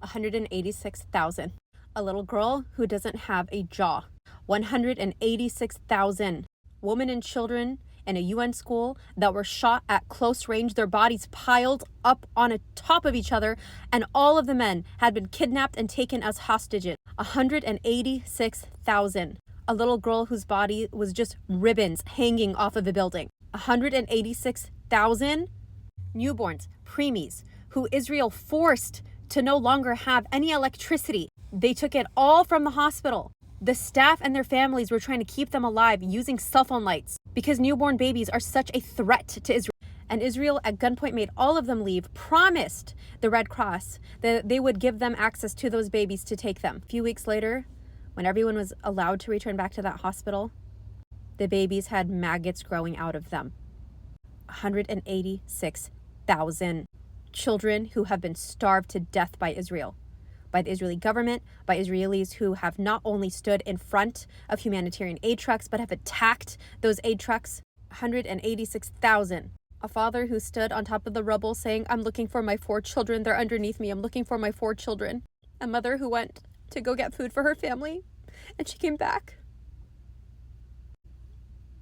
186,000. A little girl who doesn't have a jaw. 186,000. Women and children in a UN school that were shot at close range, their bodies piled up on a top of each other, and all of the men had been kidnapped and taken as hostages. 186,000. A little girl whose body was just ribbons hanging off of a building. 186,000 newborns, preemies, who Israel forced to no longer have any electricity. They took it all from the hospital. The staff and their families were trying to keep them alive using cell phone lights because newborn babies are such a threat to Israel. And Israel at gunpoint made all of them leave, promised the Red Cross that they would give them access to those babies to take them. A few weeks later, when everyone was allowed to return back to that hospital, the babies had maggots growing out of them. 186,000 children who have been starved to death by Israel, by the Israeli government, by Israelis who have not only stood in front of humanitarian aid trucks, but have attacked those aid trucks. 186,000. A father who stood on top of the rubble saying, "I'm looking for my 4 children. They're underneath me. I'm looking for my 4 children." A mother who went to go get food for her family, and she came back.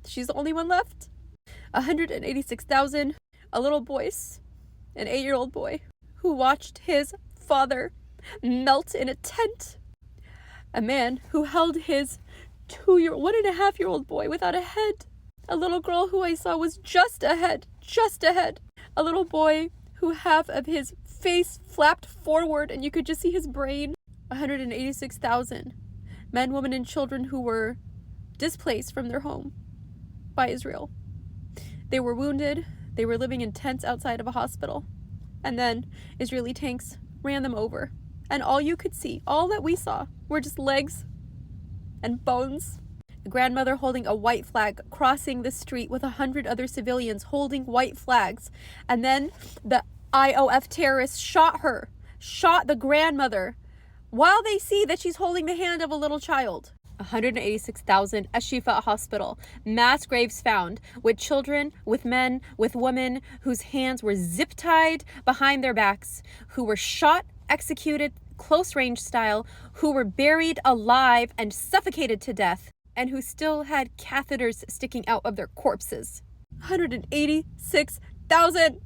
She's the only one left. 186,000. A little voice, an 8-year-old boy, who watched his father melt in a tent. A man who held his 1.5-year-old boy without a head. A little girl who I saw was just a head. A little boy who half of his face flapped forward and you could just see his brain. 186,000 men, women, and children who were displaced from their home by Israel. They were wounded. They were living in tents outside of a hospital. And then Israeli tanks ran them over. And all you could see, all that we saw, were just legs and bones. A grandmother holding a white flag crossing the street with 100 other civilians holding white flags. And then the IOF terrorists shot the grandmother, while they see that she's holding the hand of a little child. 186,000 at Shifa Hospital. Mass graves found with children, with men, with women whose hands were zip-tied behind their backs, who were shot, executed, close-range style, who were buried alive and suffocated to death, and who still had catheters sticking out of their corpses. 186,000!